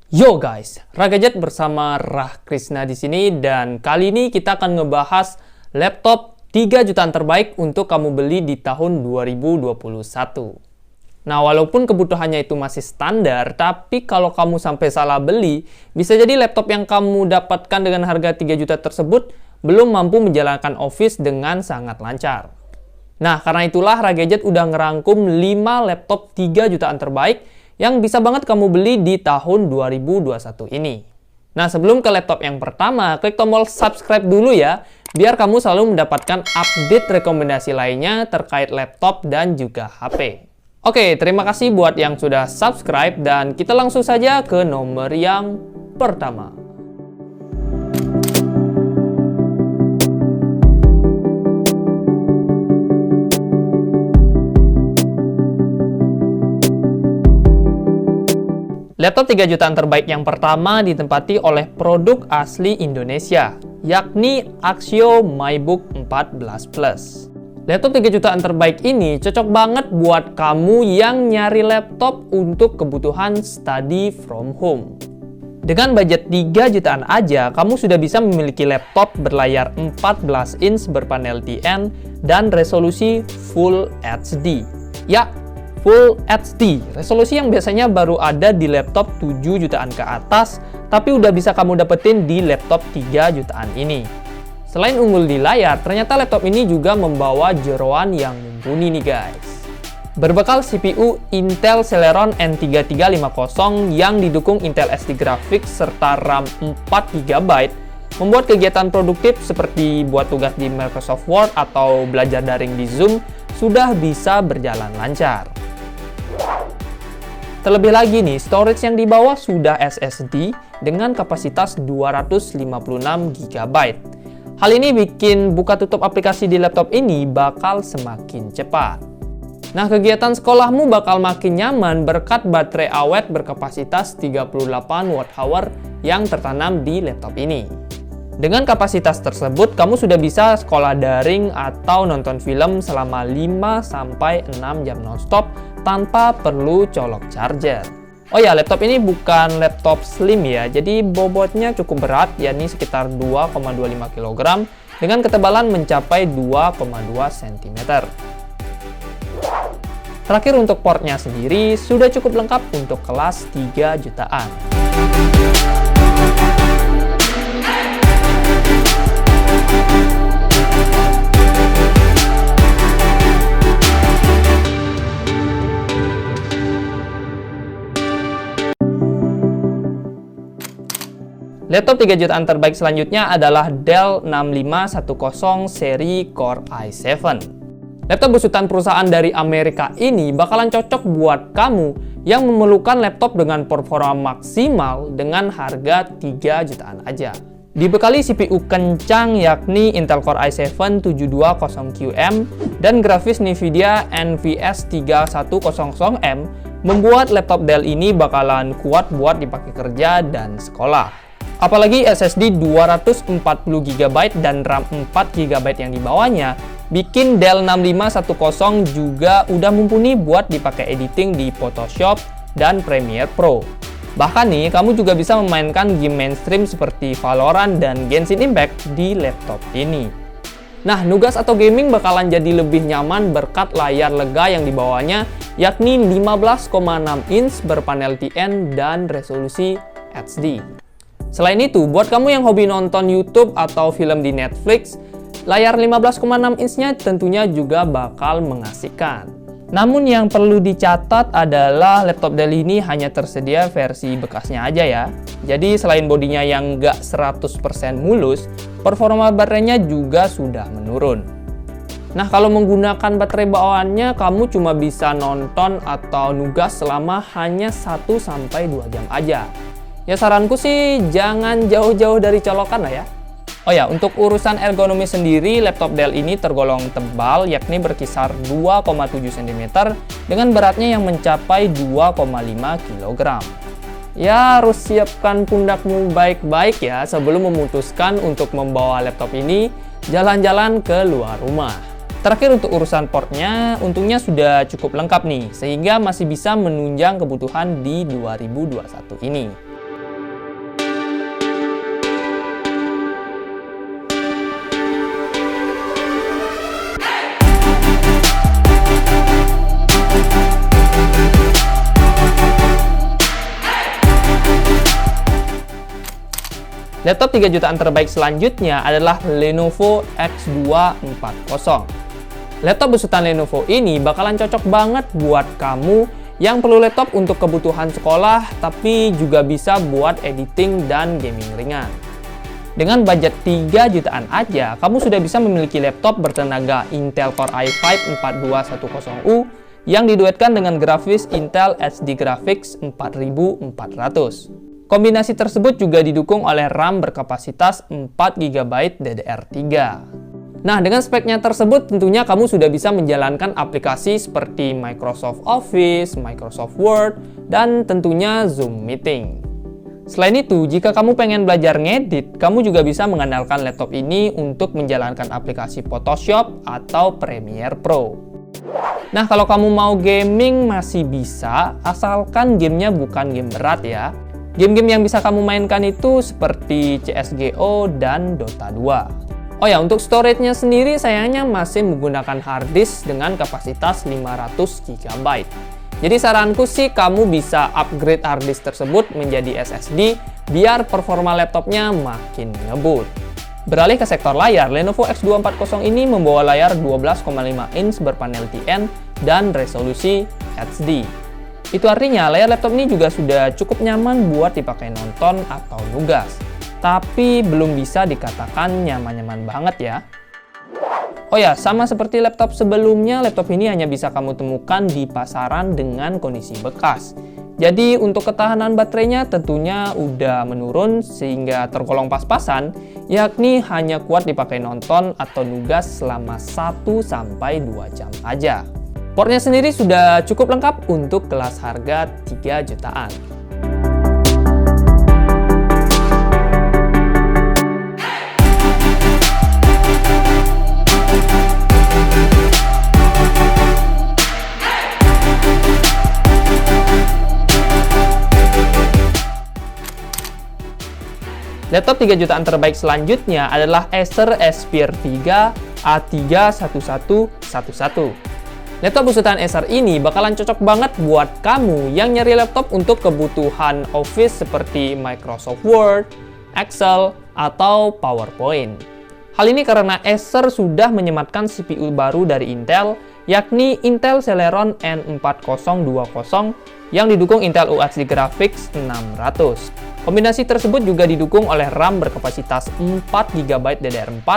Yo guys, Ragadget bersama Rah Krisna di sini, dan kali ini kita akan ngebahas laptop 3 jutaan terbaik untuk kamu beli di tahun 2021. Nah, walaupun kebutuhannya itu masih standar, tapi kalau kamu sampai salah beli, bisa jadi laptop yang kamu dapatkan dengan harga 3 juta tersebut belum mampu menjalankan Office dengan sangat lancar. Nah, karena itulah Ragadget udah ngerangkum 5 laptop 3 jutaan terbaik yang bisa banget kamu beli di tahun 2021 ini. Nah, sebelum ke laptop yang pertama, klik tombol subscribe dulu ya, biar kamu selalu mendapatkan update rekomendasi lainnya terkait laptop dan juga HP. Oke, terima kasih buat yang sudah subscribe, dan kita langsung saja ke nomor yang pertama. Laptop 3 jutaan terbaik yang pertama ditempati oleh produk asli Indonesia, yakni Axio MyBook 14 Plus. Laptop 3 jutaan terbaik ini cocok banget buat kamu yang nyari laptop untuk kebutuhan study from home. Dengan budget 3 jutaan aja, kamu sudah bisa memiliki laptop berlayar 14 inch berpanel TN dan resolusi Full HD. Ya, Full HD, resolusi yang biasanya baru ada di laptop 7 jutaan ke atas, tapi udah bisa kamu dapetin di laptop 3 jutaan ini. Selain unggul di layar, ternyata laptop ini juga membawa jeroan yang mumpuni nih guys. Berbekal CPU Intel Celeron N3350 yang didukung Intel SD Graphics serta RAM 4GB, membuat kegiatan produktif seperti buat tugas di Microsoft Word atau belajar daring di Zoom sudah bisa berjalan lancar. Terlebih lagi nih, storage yang dibawa sudah SSD dengan kapasitas 256 GB. Hal ini bikin buka tutup aplikasi di laptop ini bakal semakin cepat. Nah, kegiatan sekolahmu bakal makin nyaman berkat baterai awet berkapasitas 38 Wh yang tertanam di laptop ini. Dengan kapasitas tersebut, kamu sudah bisa sekolah daring atau nonton film selama 5-6 jam nonstop tanpa perlu colok charger. Oh ya, laptop ini bukan laptop slim ya, jadi bobotnya cukup berat, yakni sekitar 2,25 kg dengan ketebalan mencapai 2,2 cm. Terakhir, untuk portnya sendiri sudah cukup lengkap untuk kelas 3 jutaan. Laptop 3 jutaan terbaik selanjutnya adalah Dell 6510 seri Core i7. Laptop besutan perusahaan dari Amerika ini bakalan cocok buat kamu yang memerlukan laptop dengan performa maksimal dengan harga 3 jutaan aja. Dibekali CPU kencang yakni Intel Core i7 7200QM dan grafis Nvidia NVS 3100M, membuat laptop Dell ini bakalan kuat buat dipakai kerja dan sekolah. Apalagi SSD 240GB dan RAM 4GB yang dibawanya bikin Dell 6510 juga udah mumpuni buat dipakai editing di Photoshop dan Premiere Pro. Bahkan nih, kamu juga bisa memainkan game mainstream seperti Valorant dan Genshin Impact di laptop ini. Nah, nugas atau gaming bakalan jadi lebih nyaman berkat layar lega yang dibawanya, yakni 15,6 inch berpanel TN dan resolusi HD. Selain itu, buat kamu yang hobi nonton YouTube atau film di Netflix, layar 15,6 inch-nya tentunya juga bakal mengasihkan. Namun yang perlu dicatat adalah laptop Dell ini hanya tersedia versi bekasnya aja ya. Jadi selain bodinya yang nggak 100% mulus, performa baterainya juga sudah menurun. Nah, kalau menggunakan baterai bawaannya, kamu cuma bisa nonton atau nugas selama hanya 1-2 jam aja. Ya, saranku sih jangan jauh-jauh dari colokan lah ya. Oh ya, untuk urusan ergonomi sendiri, laptop Dell ini tergolong tebal, yakni berkisar 2,7 cm dengan beratnya yang mencapai 2,5 kg. Ya, harus siapkan pundakmu baik-baik ya sebelum memutuskan untuk membawa laptop ini jalan-jalan ke luar rumah. Terakhir, untuk urusan portnya, untungnya sudah cukup lengkap nih, sehingga masih bisa menunjang kebutuhan di 2021 ini. Laptop 3 jutaan terbaik selanjutnya adalah Lenovo X240. Laptop besutan Lenovo ini bakalan cocok banget buat kamu yang perlu laptop untuk kebutuhan sekolah, tapi juga bisa buat editing dan gaming ringan. Dengan budget 3 jutaan aja, kamu sudah bisa memiliki laptop bertenaga Intel Core i5 4210U yang diduetkan dengan grafis Intel HD Graphics 4400. Kombinasi tersebut juga didukung oleh RAM berkapasitas 4GB DDR3. Nah, dengan speknya tersebut tentunya kamu sudah bisa menjalankan aplikasi seperti Microsoft Office, Microsoft Word, dan tentunya Zoom Meeting. Selain itu, jika kamu pengen belajar ngedit, kamu juga bisa mengandalkan laptop ini untuk menjalankan aplikasi Photoshop atau Premiere Pro. Nah, kalau kamu mau gaming masih bisa, asalkan gamenya bukan game berat ya. Game-game yang bisa kamu mainkan itu seperti CSGO dan Dota 2. Oh ya, untuk storage-nya sendiri sayangnya masih menggunakan hard disk dengan kapasitas 500 GB. Jadi saranku sih kamu bisa upgrade hard disk tersebut menjadi SSD biar performa laptopnya makin ngebut. Beralih ke sektor layar, Lenovo X240 ini membawa layar 12,5 inch berpanel TN dan resolusi HD. Itu artinya layar laptop ini juga sudah cukup nyaman buat dipakai nonton atau nugas. Tapi belum bisa dikatakan nyaman-nyaman banget ya. Oh ya, sama seperti laptop sebelumnya, laptop ini hanya bisa kamu temukan di pasaran dengan kondisi bekas. Jadi untuk ketahanan baterainya tentunya udah menurun sehingga tergolong pas-pasan, yakni hanya kuat dipakai nonton atau nugas selama 1-2 jam aja. Portnya sendiri sudah cukup lengkap untuk kelas harga 3 jutaan. Laptop 3 jutaan terbaik selanjutnya adalah Acer Aspire 3 A31111. Laptop besutan Acer ini bakalan cocok banget buat kamu yang nyari laptop untuk kebutuhan Office seperti Microsoft Word, Excel, atau PowerPoint. Hal ini karena Acer sudah menyematkan CPU baru dari Intel, yakni Intel Celeron N4020 yang didukung Intel UHD Graphics 600. Kombinasi tersebut juga didukung oleh RAM berkapasitas 4GB DDR4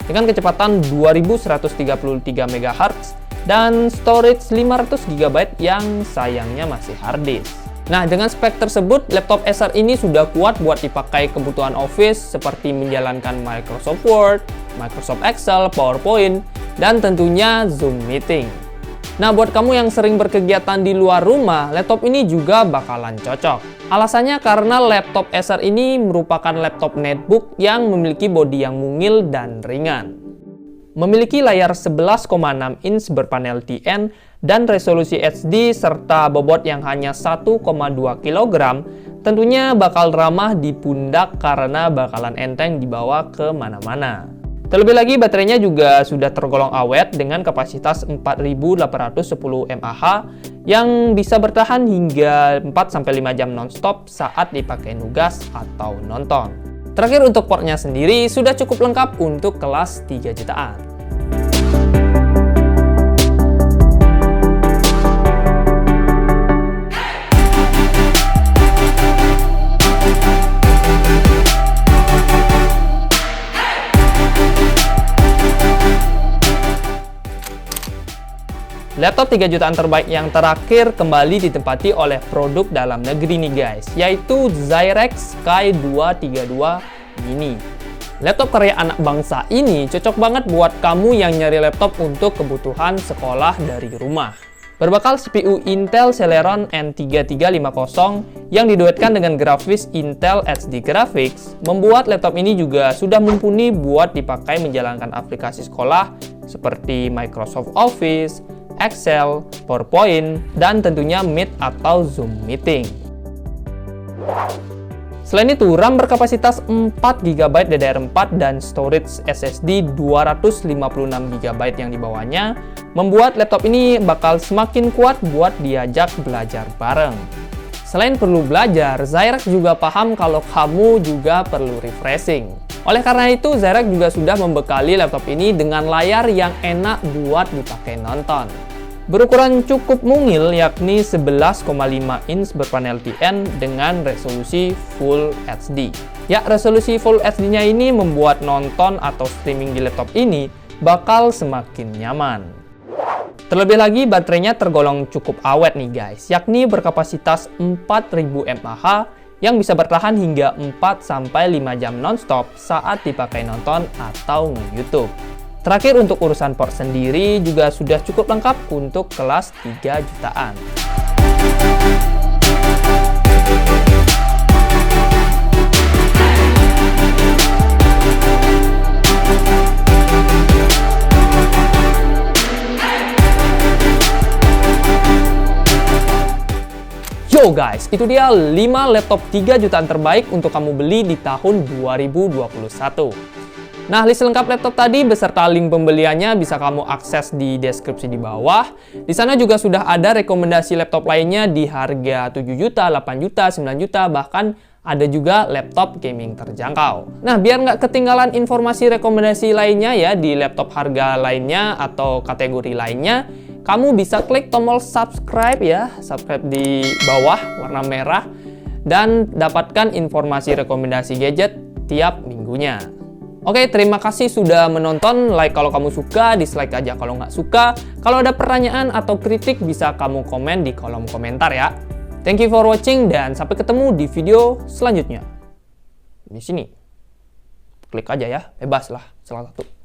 dengan kecepatan 2133 MHz dan storage 500GB yang sayangnya masih hard disk. Nah, dengan spek tersebut, laptop Acer ini sudah kuat buat dipakai kebutuhan Office seperti menjalankan Microsoft Word, Microsoft Excel, PowerPoint, dan tentunya Zoom Meeting. Nah, buat kamu yang sering berkegiatan di luar rumah, laptop ini juga bakalan cocok. Alasannya karena laptop Acer ini merupakan laptop netbook yang memiliki bodi yang mungil dan ringan. Memiliki layar 11,6 inch berpanel TN dan resolusi HD serta bobot yang hanya 1,2 kg, tentunya bakal ramah di pundak karena bakalan enteng dibawa ke mana-mana. Terlebih lagi baterainya juga sudah tergolong awet dengan kapasitas 4810 mAh yang bisa bertahan hingga 4-5 jam nonstop saat dipakai nugas atau nonton. Terakhir untuk portnya sendiri sudah cukup lengkap untuk kelas 3 jutaan. Laptop 3 jutaan terbaik yang terakhir kembali ditempati oleh produk dalam negeri nih guys, yaitu Zyrex Sky 232 Mini. Laptop karya anak bangsa ini cocok banget buat kamu yang nyari laptop untuk kebutuhan sekolah dari rumah. Berbekal CPU Intel Celeron N3350 yang diduetkan dengan grafis Intel HD Graphics, membuat laptop ini juga sudah mumpuni buat dipakai menjalankan aplikasi sekolah seperti Microsoft Office, Excel, PowerPoint, dan tentunya Meet atau Zoom Meeting. Selain itu, RAM berkapasitas 4GB DDR4 dan storage SSD 256GB yang dibawanya membuat laptop ini bakal semakin kuat buat diajak belajar bareng. Selain perlu belajar, Zyrax juga paham kalau kamu juga perlu refreshing. Oleh karena itu, Zyrax juga sudah membekali laptop ini dengan layar yang enak buat dipakai nonton. Berukuran cukup mungil, yakni 11,5 inch berpanel TN dengan resolusi Full HD. Ya, resolusi Full HD-nya ini membuat nonton atau streaming di laptop ini bakal semakin nyaman. Terlebih lagi, baterainya tergolong cukup awet nih guys, yakni berkapasitas 4000 mAh yang bisa bertahan hingga 4-5 jam nonstop saat dipakai nonton atau nge-YouTube. Terakhir, untuk urusan port sendiri juga sudah cukup lengkap untuk kelas 3 jutaan. Yo guys, itu dia 5 laptop 3 jutaan terbaik untuk kamu beli di tahun 2021. Nah, list lengkap laptop tadi beserta link pembeliannya bisa kamu akses di deskripsi di bawah. Di sana juga sudah ada rekomendasi laptop lainnya di harga 7 juta, 8 juta, 9 juta, bahkan ada juga laptop gaming terjangkau. Nah, biar nggak ketinggalan informasi rekomendasi lainnya ya di laptop harga lainnya atau kategori lainnya, kamu bisa klik tombol subscribe ya, subscribe di bawah warna merah, dan dapatkan informasi rekomendasi gadget tiap minggunya. Oke, terima kasih sudah menonton. Like kalau kamu suka, dislike aja kalau nggak suka. Kalau ada pertanyaan atau kritik bisa kamu komen di kolom komentar ya. Thank you for watching dan sampai ketemu di video selanjutnya. Di sini. Klik aja ya, bebas lah salah satu.